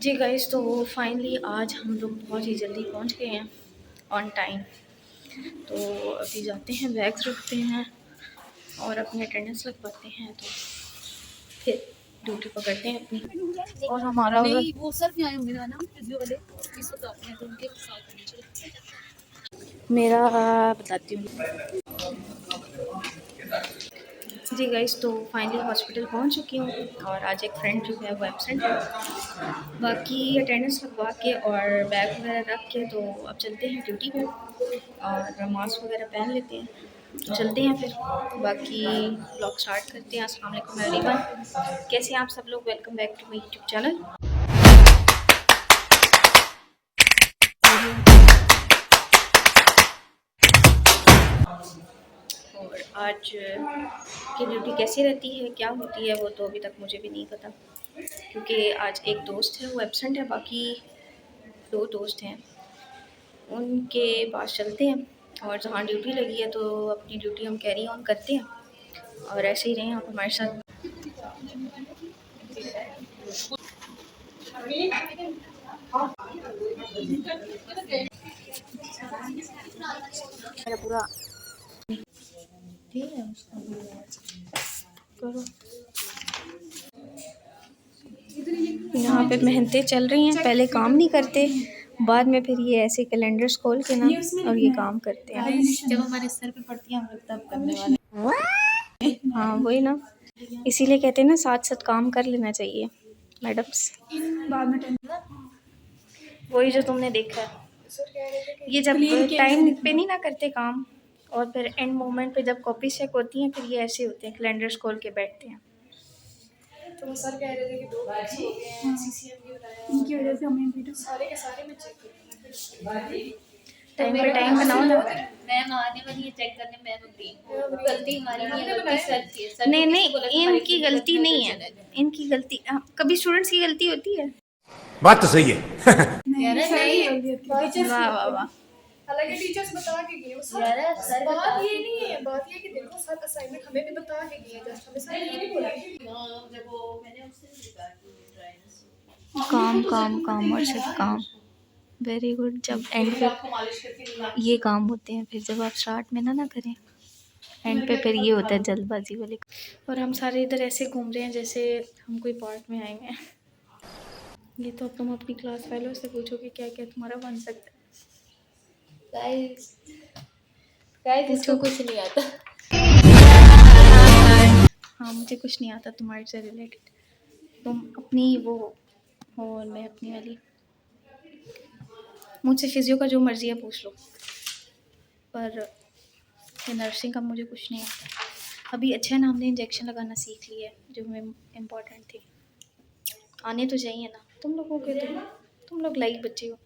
जी guys, तो finally आज हम लोग बहुत ही जल्दी पहुंच गए हैं ऑन टाइम। तो अभी जाते हैं, बैग्स रखते हैं और अपनी अटेंडेंस लगवाते हैं, तो फिर ड्यूटी पकड़ते हैं अपनी। और हमारा नहीं, वो सर भी आए होंगे ना फिजियो वाले, इस वक्त आते हैं तो उनके साथ चलो। मेरा बताती हूँ। जी गाइस, तो फाइनली हॉस्पिटल पहुंच चुकी हूँ और आज एक फ्रेंड जो है वो एब्सेंट है। बाकी अटेंडेंस लगवा के और बैग वगैरह रख के तो अब चलते हैं ड्यूटी पे और मास्क वगैरह पहन लेते हैं, तो चलते हैं फिर। बाकी ब्लॉग स्टार्ट करते हैं। अस्सलाम वालेकुम एवरीवन, कैसे हैं आप सब लोग? Welcome back to my YouTube channel. और आज की ड्यूटी कैसी रहती है, क्या होती है, वो तो अभी तक मुझे भी नहीं पता, क्योंकि आज एक दोस्त है वो एब्सेंट है, बाकी दो दोस्त हैं, उनके पास चलते हैं। और जहाँ ड्यूटी लगी है तो अपनी ड्यूटी हम कैरी ऑन करते हैं और ऐसे ही रहें आप हमारे साथ। मेरा पूरा ठीक है, उसका करो। यहाँ पे मेहनतें चल रही हैं, पहले काम नहीं करते, बाद में फिर ये ऐसे कैलेंडर्स खोल के ना और ये काम करते हैं। जब हमारे सर पे पड़ती है हम लोग तब करने वाले। हाँ वही ना, इसीलिए कहते हैं ना साथ साथ काम कर लेना चाहिए मैडम्स। बाद में वही जो तुमने देखा है, ये जब टाइम पे नहीं ना करते काम और फिर एंड मोमेंट पे जब कॉपी चेक होती हैं, फिर ये ऐसे होते हैं, कैलेंडर्स खोल के बैठते हैं। तो सर कह रहे थे कि 2 बैच हो गए हैं, सीसीएम की बताया, इनकी वजह से हमें भी सारे के सारे में चेक करना। टाइम पे टाइम बनाओ ना। मैम आने वाली है चेक करने, मैम अग्री। गलती हमारी नहीं है, गलती सर की है। सर नहीं नहीं, इनकी गलती नहीं है, इनकी गलती कभी स्टूडेंट्स की गलती होती है। बात तो सही है। वाह वाह वाह। हालांकि टीचर्स बता के गए, सर बात ये नहीं है, बात ये कि देखो सर असाइनमेंट हमें भी बता के गए, जस्ट हमें सर ये नहीं बोला। जब वो मैंने उससे कहा कि ड्राइनेस काम काम काम और सिर्फ काम। Very good. जब एंड पे ये काम होते हैं, फिर जब आप स्टार्ट में ना करें, एंड पे फिर ये होता है जल्दबाजी वाले। और हम सारे इधर ऐसे घूम रहे हैं जैसे हम कोई पार्क में आए हैं। ये तो अब तुम अपनी क्लास फेलो से पूछोगे क्या क्या तुम्हारा बन सकता है। गाइस इसको कुछ नहीं आता। हाँ, मुझे कुछ नहीं आता तुम्हारे से रिलेटेड, तुम अपनी वो हो और मैं अपनी वाली। मुझसे फिजियो का जो मर्जी है पूछ लो, पर ये नर्सिंग का मुझे कुछ नहीं आता। अभी अच्छा है ना, हमने इंजेक्शन लगाना सीख लिया है, जो हमें इम्पोर्टेंट थी। आने तो चाहिए ना तुम लोगों के, तुम लोग लाइक बच्चे हो,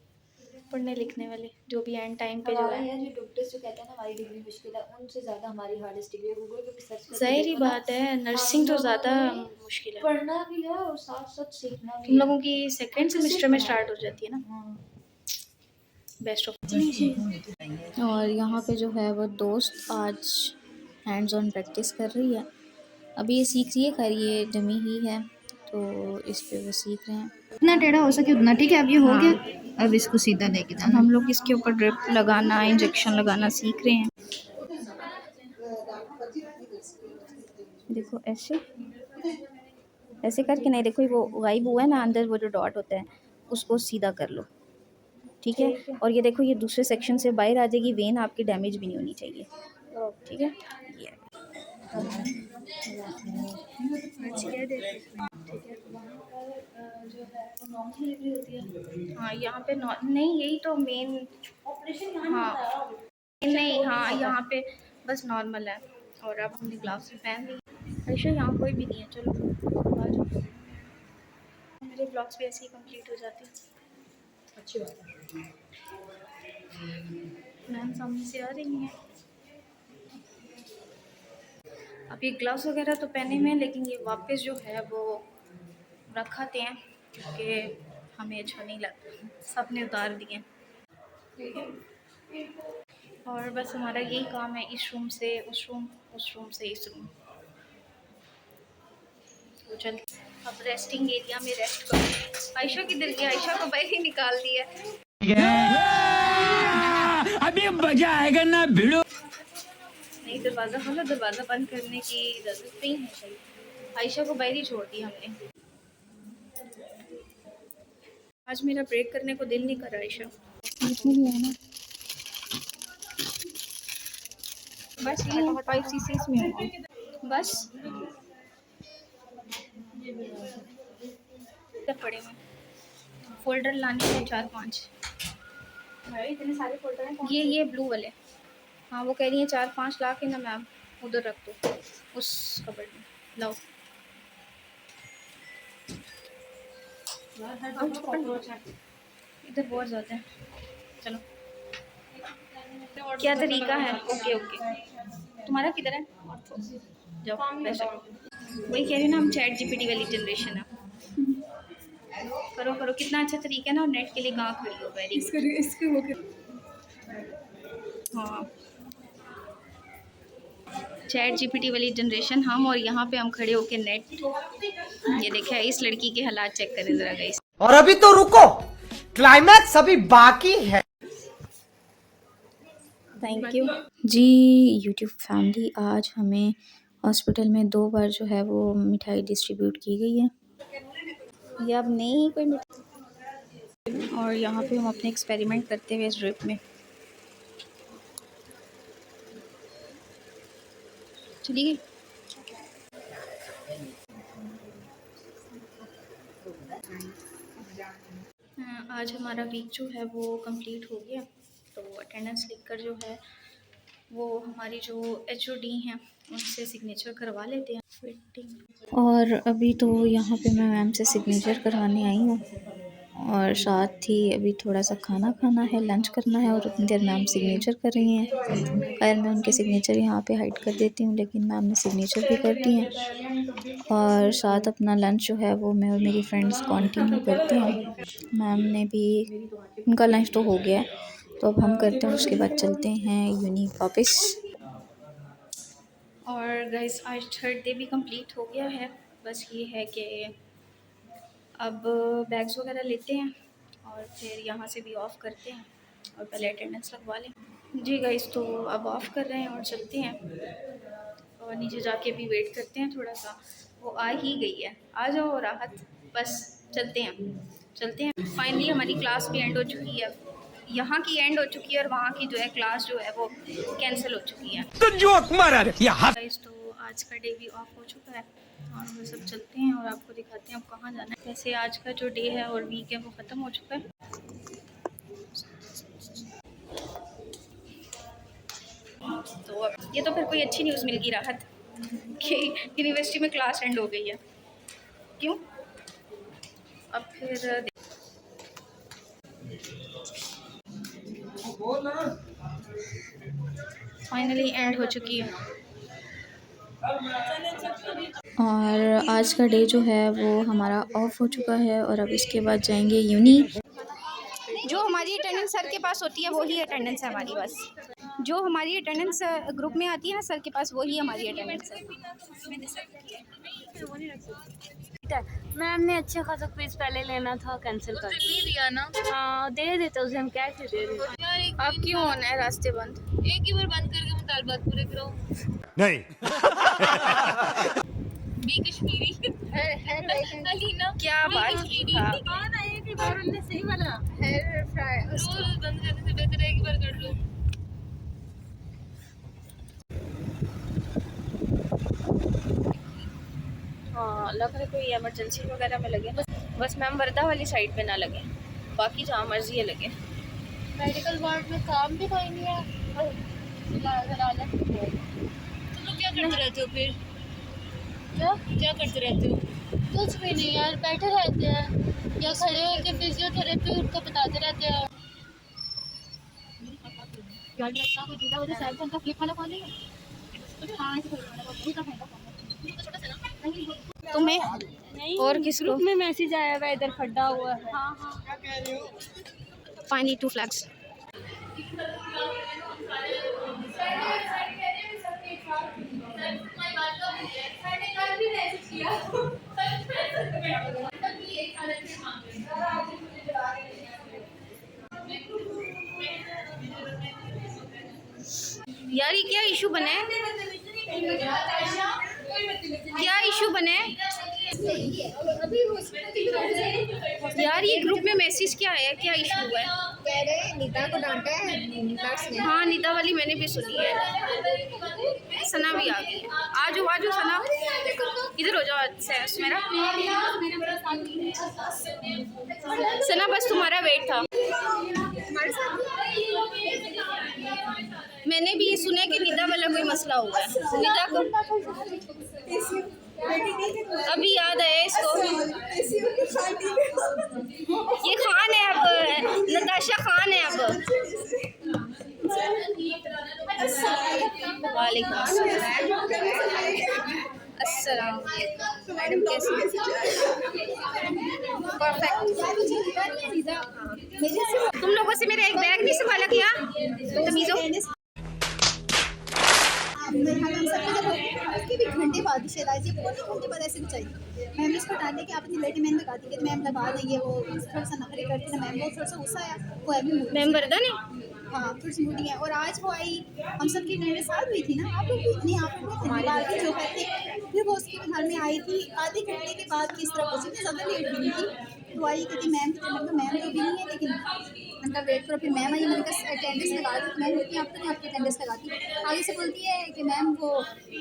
पढ़ने लिखने वाले, जो भी एंड टाइम पे जो हमारा है। यार जो डॉक्टर्स जो कहते हैं ना हमारी डिग्री मुश्किल है, उनसे ज़्यादा हमारी हार्डेस्ट डिग्री है गूगल पे भी सर्च करके जाहिर ही देखो ना। बात है, नर्सिंग तो हम ज़्यादा लोगों ने मुश्किल है। पढ़ना भी है और साथ साथ सीखना तुम भी है। लोगों की सेकेंड सेमेस्टर में स्टार्ट हो जाती है ना। हाँ। Best of. और यहाँ पे जो है वो दोस्त आज हैंड्स ऑन प्रैक्टिस कर रही है। अभी ये सीख रही है, खैर ये डमी ही है, तो इस पे वो सीख रहे हैं। जितना टेढ़ा हो सके उतना, ठीक है। अब ये हो हाँ। गया, अब इसको सीधा लेके अब जाना। हम लोग इसके ऊपर ड्रिप लगाना, इंजेक्शन लगाना सीख रहे हैं। देखो ऐसे ऐसे करके नहीं, देखो वो गायब हुआ है ना अंदर, वो जो डॉट होता है उसको सीधा कर लो, ठीक है। और ये देखो, ये दूसरे सेक्शन से बाहर आ जाएगी, वेन आपकी डैमेज भी नहीं होनी चाहिए, ठीक है। ये हाँ, यहाँ पे नहीं, यही तो मेन ऑपरेशन। हाँ नहीं, हाँ यहाँ पे बस नॉर्मल है। और अब हमने ग्लास भी पहन ली। ऐसे यहाँ कोई भी नहीं है, चलो आ जाओ। मेरे ब्लॉग्स भी ऐसे ही कंप्लीट हो जाते हैं। अच्छी बात है। मैम सामने से आ रही हैं। अब ये ग्लव्स वगैरह तो पहने हुए हैं, लेकिन ये वापस जो है वो रखाते हैं, क्योंकि हमें अच्छा नहीं लगता, सबने उतार दिए। और बस हमारा यही काम है, इस रूम से उस रूम, उस रूम से इस रूम। तो चल अब रेस्टिंग एरिया में रेस्ट करो। आयशा किधर गई? आयशा को बाहर ही निकाल दिया। अभी मजा आएगा ना भिड़ो। नहीं, दरवाज़ा खोलो, दरवाज़ा बंद करने की इजाज़त नहीं है शायद। आयशा को बाहर ही छोड़ दिया हमने। आज मेरा ब्रेक करने को दिल नहीं कर रहा आयशा। बस ये 5cc में बस तब पड़े हुए फोल्डर लाने हैं 4-5। इतने सारे फोल्डर हैं। ये ब्लू वाले। हाँ, वो कह रही है 4-5 ला के ना मैम उधर रख दो उस कबर्ड में। लाओ इधर बहुत ज़्यादा है। चलो क्या तरीका है? ओके ओके, तुम्हारा किधर है? जाओ वैसे वही कह रही हूँ ना, हम चैट जीपीटी वाली जनरेशन है। करो करो, कितना अच्छा तरीका है ना। और नेट के लिए कहाँ खड़ी हो? Very good. इसके वो हाँ, चैट जीपीटी वाली जनरेशन हम, और यहाँ पे हम खड़े होके नेट। ये देखिए इस लड़की के हालात चेक करें जरा गाइस। और अभी तो रुको, क्लाइमैक्स अभी बाकी है। Thank you ji. YouTube family, आज हमें हॉस्पिटल में 2 बार जो है वो मिठाई डिस्ट्रीब्यूट की गई है। ये अब नहीं कोई मिठाई, और यहाँ पे हम अपने एक्सपेरिमेंट करते हुए इस ड्रिप में चली गई। आज हमारा वीक जो है वो कंप्लीट हो गया, तो अटेंडेंस लिखकर जो है वो हमारी जो एचओडी हैं उनसे सिग्नेचर करवा लेते हैं। और अभी तो यहाँ पे मैं मैम से सिग्नेचर करवाने आई हूँ, और साथ ही अभी थोड़ा सा खाना खाना है, लंच करना है, और उतनी देर मैम सिग्नेचर कर रही हैं। खैर मैं उनके सिग्नेचर यहाँ पे हाइड कर देती हूँ, लेकिन मैम ने सिग्नेचर भी कर दी हैं। और साथ अपना लंच जो है वो मैं और मेरी फ्रेंड्स कंटिन्यू करते हैं। मैम ने भी, उनका लंच तो हो गया है, तो अब हम करते हैं, उसके बाद चलते हैं यूनी वापस। और गाइस आज 3rd डे भी कंप्लीट हो गया है। बस ये है कि अब बैग्स वगैरह लेते हैं और फिर यहाँ से भी ऑफ़ करते हैं और पहले अटेंडेंस लगवा लें। जी गाइस, तो अब ऑफ़ कर रहे हैं और चलते हैं, और नीचे जाके भी वेट करते हैं थोड़ा सा। वो आ ही गई है, आ जाओ राहत। बस चलते हैं। फाइनली हमारी क्लास भी एंड हो चुकी है। यहाँ की एंड हो चुकी है और वहाँ की जो है क्लास जो है वो कैंसिल हो चुकी है। तो जोक मारा रे यहाँ। गाइस, तो आज का डे भी ऑफ हो चुका है और हम सब चलते हैं और आपको दिखाते हैं अब कहाँ जाना है। वैसे आज का जो डे है और वीक है वो ख़त्म हो चुका है। तो अब ये तो फिर कोई अच्छी न्यूज़ मिल गई राहत कि यूनिवर्सिटी में क्लास एंड हो गई है। क्यों? अब फिर फाइनली एंड हो चुकी है। और आज का डे जो है वो हमारा ऑफ हो चुका है और अब इसके बाद जाएंगे यूनी। जो हमारी अटेंडेंस सर के पास होती है वही अटेंडेंस है हमारी। बस जो हमारी अटेंडेंस ग्रुप में आती है ना सर के पास, वही हमारी अटेंडेंस है। मैम ने अच्छा खासा क्विज पहले लेना था, कैंसिल कर दिया ना। हाँ दे देते उसे, हम कैसे दे देते यार। अब क्यों होना है रास्ते बंद? एक ही बार बंद करके मुतालबात पूरे करो। नहीं बी कश्मीरी अलीना क्या बात की था? कौन है एक ही बार उनने सही वाला रोज रोज बंद करने से बेहतर है एक बार कर लो। हाँ, लग रहा है कोई इमरजेंसी वगैरह में लगे। बस मैम वर्दा वाली साइड पे ना लगे, बाकी जहाँ मर्जी है लगे। मेडिकल वार्ड में काम भी कोई नहीं है। तुम लोग क्या करते रहते हो फिर? क्या करते रहते हो? कुछ भी नहीं यार, बैठे रहते हैं या खड़े होकर फिजियोथेरेपी उनको बताते रहते हैं। तुम्हें और किस ग्रुप में मैसेज आया हुआ है, इधर खड्डा हुआ है। हाँ हाँ फाइनली 2 फ्लैग्स। यार ये क्या इशू बना है? क्या इशू बना है यार? ये ग्रुप में मैसेज क्या आया? क्या इशू हुआ है? कह रहे नीता को डांटा है नर्स ने। हाँ नीता वाली मैंने भी सुनी है। सना भी आ गई। आ जाओ सना, इधर हो जाओ। मेरा सना बस तुम्हारा वेट था। मैंने भी ये सुना है कि निदा वाला कोई मसला हुआ है। निदा को अभी याद आया इसको। ये खान है अब, नताशा खान है अब। वालेकुम अस्सलाम। मैडम कैसी? परफेक्ट। तुम लोगों से मेरा एक बैग नहीं संभाला गया? तमीज़ो। उसके भी घंटे बाद शहनाजी पूरे घंटे बाद ऐसे चाहिए। मैम ने इसको डालने के आप इतनी लेट मैम लगा दी कि मैम लगा देंगे। वो थोड़ा सा नखरे करती है मैम, वो थोड़ा सा गुस्सा आया वो अभी मैम वर्दा ने हाँ थोड़ी सी मूडी है। और आज वो आई, हम सब की मेरे साथ हुई थी ना, आप लोग भी नहीं आप लोग बाकी जो है थे। फिर वो उसके घर में आई थी आधे घंटे के बाद किस तरह पहुँची थी, ज़्यादा लेट भी नहीं थी। तो आई कहती मैम की मैम तो भी नहीं है लेकिन उनका वेट करो। फिर मैम आई, मैंने कहा अटेंडेंस लगा दी। मैम होती है आप तो नहीं आपकी अटेंडेंस लगाती। आगे से बोलती है कि मैम वो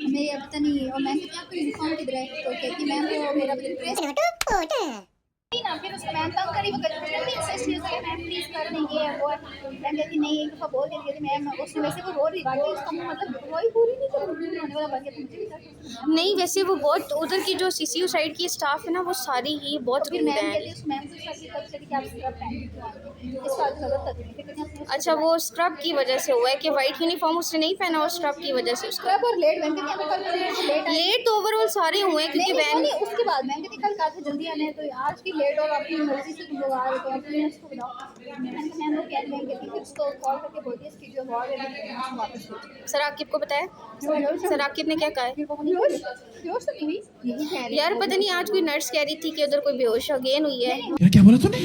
मेरे पता नहीं, और मैम कहती है आपको यूनिफॉर्म किधर है? तो कहती मैम वो मेरा ड्रेस नहीं ना। फिर उसको मैम तंग करी, वो मैम प्लीज़ कर देंगे वो। मैम कहती नहीं, एक दफ़ा बोल देती कहती मैम उसने वैसे वो रो रही बाकी उसका मतलब वही पूरी नहीं कर होने वाला बाकी मुझे भी नहीं। वैसे वो बहुत उधर की जो CCU साइड की स्टाफ है ना वो सारी ही बहुत फिर rude मैम है। कहती है उस मैम से शादी कब चली कि आप स्क्रब पहन इस बात गलत था। अच्छा वो स्क्रब की वजह से हुआ है कि वाइट यूनिफॉर्म उसने नहीं पहना और स्क्रब की वजह से उसका स्क्रब और लेट मैम कहती है कल लेट लेट तो ओवरऑल सारे हुए हैं क्योंकि वैन नहीं उसके बाद मैम कहती कल कहा था जल्दी आना है तो आज की लेट और अपनी मर्जी से तुम लोग आ रहे हो तो अपने उसको बताओ। मैम वो क्या मैम कहती फिर उसको कॉल करके बोलती है इसकी जो वॉल है उसको वापस सर आकिब को बताया? सर आकिब ने क्या कहा है? बेहोश तो नहीं हुई यही कह रही यार पता नहीं आज कोई नर्स कह रही थी कि उधर कोई बेहोश अगेन हुई है। क्या बोला तूने?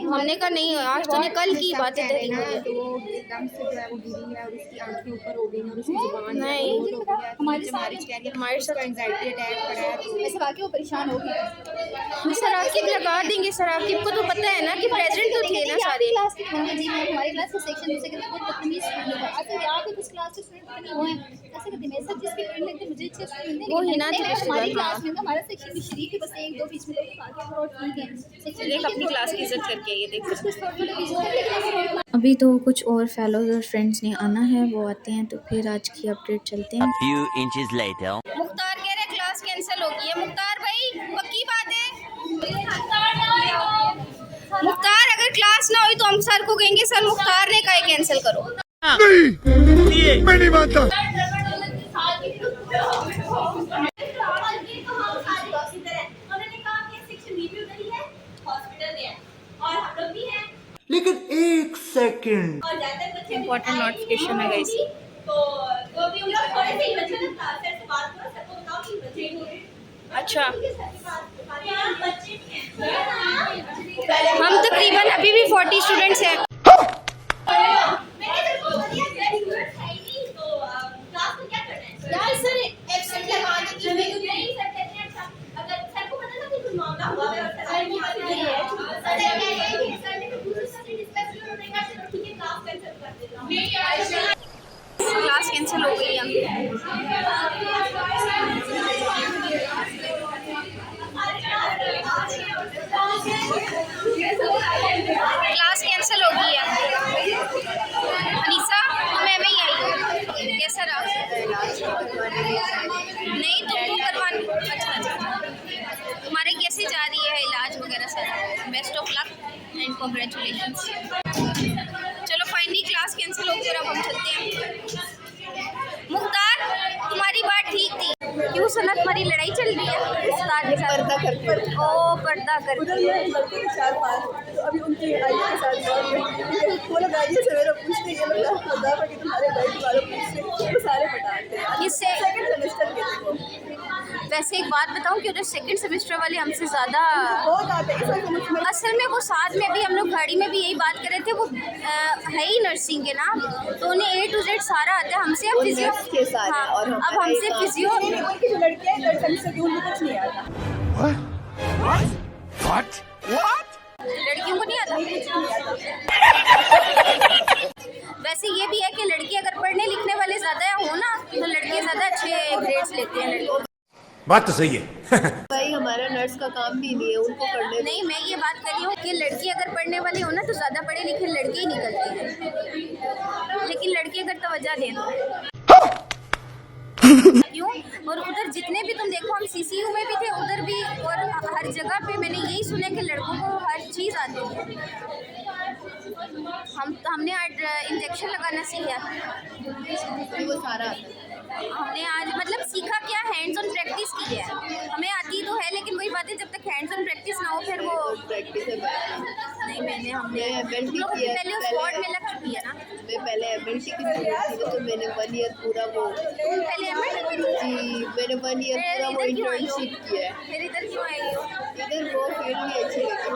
हमने कहा नहीं आज तो नहीं, कल की बातें धरी हुई है। तो वो एकदम से जो है वो गिरी है और उसकी आंखें ऊपर हो गई और उसकी जुबान नहीं हमारे साथ हमारे साथ एंजाइटी अटैक पड़ा है ऐसे बाकी वो परेशान हो गई। सर आकिब लगा देंगे। सर आकिब को तो पता है ना कि प्रेजेंट तो थे ना सारे। क्लास के होंगे जी मैं हमारी क्लास के सेक्शन से कहते बहुत बदतमीज स्टूडेंट है। अच्छा यहाँ पे कुछ क्लास के स्टूडेंट नहीं हुए हैं ऐसे कहते मेरे साथ जिसके फ्रेंड लगते मुझे अच्छे स्टूडेंट वो हिना थी हमारी क्लास में हमारा सेक्शन भी शरीफ है बस एक दो बीच में लोग बाकी और ठीक है सेक्शन देख अपनी क्लास की इज्जत करके ये देख। कुछ थोड़ा थोड़ा बीच में अभी तो कुछ और फेलोज और फ्रेंड्स ने आना है, वो आते हैं तो फिर आज की अपडेट चलते हैं। few inches later. मुख्तार कह रहे क्लास कैंसिल हो गई है। मुख्तार भाई पक्की बात है? मुख्तार अगर क्लास ना हुई तो हम सर को कहेंगे सर मुख्तार ने कहा कैंसिल करो। नहीं मैं नहीं मानता। लेकिन एक सेकंड इम्पोर्टेंट नोटिफिकेशन है गाइस। अच्छा हम तकरीबन अभी भी 40 स्टूडेंट्स हैं। यार सर एब्सेंट लगाने की अगर सर को पता था कि कुछ मामला हुआ है और सर की बात नहीं है सर ने दूसरे सर ने डिस्कस किया उन्होंने कहा चलो ठीक है क्लास कैंसिल कर देता हूं। क्लास कैंसिल हो गई है। क्लास कैंसिल हो गई है। अनीसा मैं ही आई हूँ। कैसा रहा? नहीं तुमको करवानी। अच्छा तुम्हारे कैसे जा रही है इलाज वगैरह sir? Best of luck and congratulations. चलो फाइनली क्लास कैंसिल हो गई और अब हम चलते हैं। मुख्तार तुम्हारी बात ठीक थी। क्यों सना तुम्हारी लड़ाई चल रही है उस्ताद के साथ? पर्दा करके। ओ पर्दा करके। तो अभी उनकी आईडी के साथ वो लोग आईडी से मेरा पूछते ये लोग बता कि तुम्हारे भाई के बारे में पूछते वो सारे बताते हैं। किससे? सेकंड सेमेस्टर के थे वो वैसे एक बात बताऊं कि उधर सेकंड सेमेस्टर वाले हमसे ज़्यादा, असल में वो साथ में भी हम लोग गाड़ी में भी यही बात कर रहे थे, वो है ही नर्सिंग के ना, तो उन्हें A to Z सारा आता है। हमसे अब फिजियो के साथ, हाँ, और अब हमसे फिजियो, उनकी जो लड़कियां हैं लड़कियों से उनको कुछ नहीं आता। लड़कियों को नहीं आता। वैसे ये भी है कि लड़की अगर पढ़ने लिखने वाले ज़्यादा हो ना तो लड़के ज़्यादा अच्छे ग्रेड्स लेते हैं लड़कों। बात तो सही है। भाई हमारा नर्स का काम भी नहीं है उनको पढ़ने। नहीं, मैं ये बात कर रही हूँ कि लड़की अगर पढ़ने वाली हो ना तो ज़्यादा पढ़े लिखे लड़के ही निकलते हैं, लेकिन लड़के अगर तवज्जो दें क्यों। और उधर जितने भी तुम देखो, हम CCU में भी थे, उधर भी और हर जगह पे मैंने यही सुना कि लड़कों को हर चीज़ आती है। हमने आज इंजेक्शन लगाना सीखा, वो सारा हमने आज मतलब सीखा क्या, हैंड्स ऑन प्रैक्टिस की है। हमें आती तो है लेकिन वही बात है, जब तक हैंड्स ऑन प्रैक्टिस ना हो फिर वो प्रैक्टिस है। नहीं, हमने MLT लोग किया है, पहले उस स्पॉट में लग चुकी है ना। मैं पहले MLT की थी तो मैंने 1 ईयर पूरा वो पहले जी मैंने 1 ईयर पूरा वो इंटर्नशिप किया है। फिर इधर क्यों आई हो? इधर वो फील्ड भी अच्छी लगी।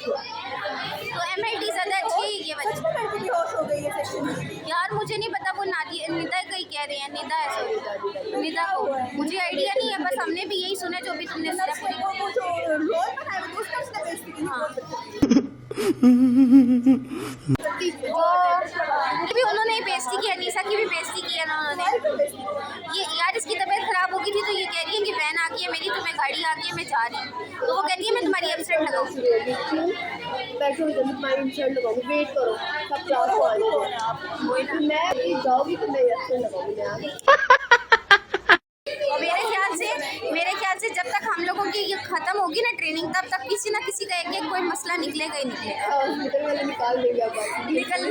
तो MIT ज़्यादा अच्छी है ये वाली। हो गई है सेक्शन यार मुझे नहीं पता, वो निदा का ही कह रहे हैं, निदा है निदा को मुझे आइडिया नहीं है, बस हमने भी यही सुना जो भी तुमने सुना पूरी। वो जो रोल बनाया वो उसका उसने बेइज्जती की। हाँ, भी उन्होंने बेइज्जती की, अनीसा की भी बेइज्जती की है ना उन्होंने। ये यार इसकी तबीयत खराब हो गई थी तो ये कह रही है कि वैन आ गई है मेरी, तो मैं गाड़ी आ गई है, मैं जा रही हूँ, तो वो कहती है मैं तुम्हारी एब्सेंट लगाऊंगी। बैठो इधर तुम्हारी इंसल्ट लगाऊंगी, वेट करो सब क्लास को आ जाओ। मैं अभी जाऊंगी तो मैं इंसल्ट लगाऊंगी। मेरे ख्याल से जब तक हम लोगों की ये खत्म होगी ना ट्रेनिंग, तब तक किसी ना किसी का एक कोई मसला निकलेगा ही निकलेगा। हॉस्पिटल वाले निकाल देंगे अब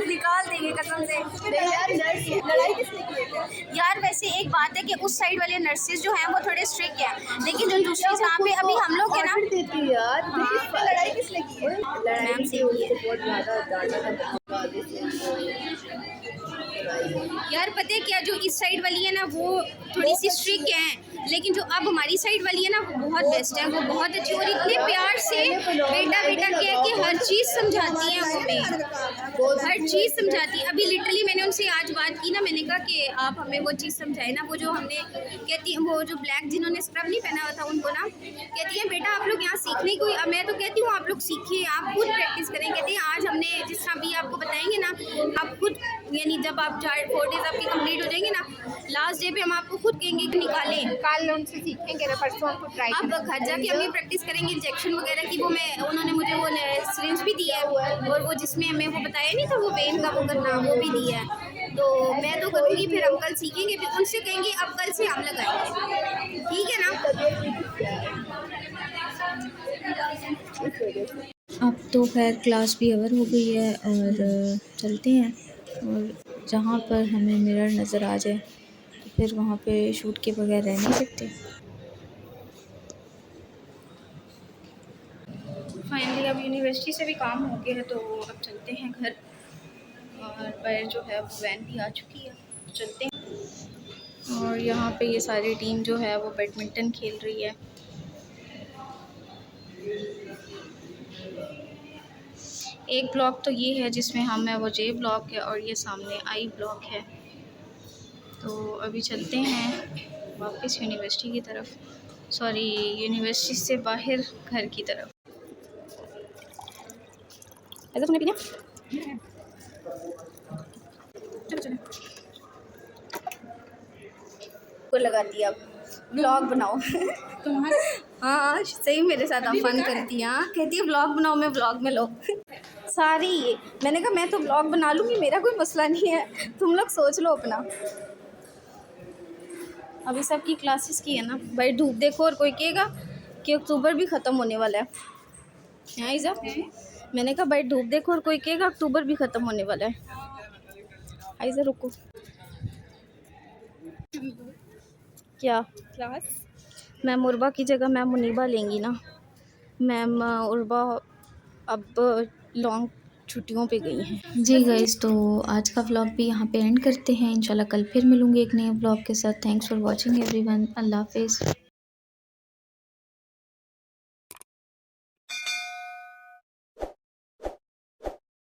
निकाल देंगे कसम से। यार नर्स लड़ाई किसने की है? यार वैसे एक बात है कि उस साइड वाले नर्सेज जो हैं वो थोड़े स्ट्रिक्ट हैं, लेकिन जो दूसरी जहाँ पे अभी हम लोग हैं ना, देती है यार। लड़ाई किसने की है? लड़ाई से बहुत ज़्यादा डांटा था। यार पता है क्या, जो इस साइड वाली है ना वो थोड़ी सी स्ट्रिक्ट है, लेकिन जो अब हमारी साइड वाली है ना वो बहुत बेस्ट है, वो बहुत अच्छी और इतने प्यार से बेटा बेटा कह के हर चीज़ समझाती हैं, हमें हर चीज़ समझाती है। अभी लिटरली मैंने उनसे आज बात की ना, मैंने कहा कि आप हमें वो चीज़ समझाए ना, वो जो हमने कहती हैं वो जो ब्लैक जिन्होंने स्क्रब नहीं पहना हुआ था उनको ना, कहती हैं बेटा आप लोग यहाँ सीखने को, मैं तो कहती हूँ आप लोग सीखिए, आप खुद प्रैक्टिस करें। कहती हैं आज हमने जिस तरह भी आपको बताएंगे ना, आप खुद यानी जब आप 4 डेज आपकी कंप्लीट हो जाएंगे ना, लास्ट डे पे हम आपको खुद कहेंगे कि निकालें, कल उनसे सीखेंगे ना, परसों हमको ट्राई आप घर जाके हम ये प्रैक्टिस करेंगे इंजेक्शन वगैरह की। वो मैं उन्होंने मुझे वो सिरिंज भी दिया है और वो जिसमें हमें वो बताया नहीं था वो वेन का वो करना, वो भी दिया है, तो मैं तो करूँगी। फिर हम कल सीखेंगे, फिर उनसे कहेंगे अब कल से हम लगाएंगे, ठीक है ना। अब तो खैर क्लास भी ओवर हो गई है और चलते हैं, और जहाँ पर हमें मिरर नज़र आ जाए तो फिर वहाँ पे शूट के बगैर रह नहीं सकते। फाइनली अब यूनिवर्सिटी से भी काम हो गया है तो अब चलते हैं घर, और पर जो है वैन भी आ चुकी है, चलते हैं। और यहाँ पे ये सारी टीम जो है वो बैडमिंटन खेल रही है। एक ब्लॉक तो ये है जिसमें हम है, वो J ब्लॉक है, और ये सामने I ब्लॉक है। तो अभी चलते हैं वापस यूनिवर्सिटी की तरफ, सॉरी यूनिवर्सिटी से बाहर घर की तरफ। ऐसा तुमने पीना? चलो को लगाती है अब ब्लॉग बनाओ। तुम्हारा हाँ सही मेरे साथ आप फन करती हैं। हाँ कहती है ब्लॉग बनाओ, मैं ब्लॉग में लो सारी ये। मैंने कहा मैं तो ब्लॉग बना लूँगी, मेरा कोई मसला नहीं है, तुम लोग सोच लो अपना। अभी सबकी क्लासेस की है ना भाई, धूप देखो और कोई कहेगा कि अक्टूबर भी ख़त्म होने वाला है। हाँ इज़ा मैंने कहा भाई धूप देखो और कोई कहेगा अक्टूबर भी ख़त्म होने वाला है। आइज़ा रुको क्या क्लास मैम उर्बा की जगह मैम मुनीबा लेंगी ना। मैम उर्बा अब लॉन्ग छुट्टियों पे गई हैं। जी गाइस, तो आज का व्लॉग भी यहाँ पे एंड करते हैं। इंशाल्लाह कल फिर मिलूंगी एक नए व्लॉग के साथ। Thanks for watching everyone. अल्लाह हाफिज़।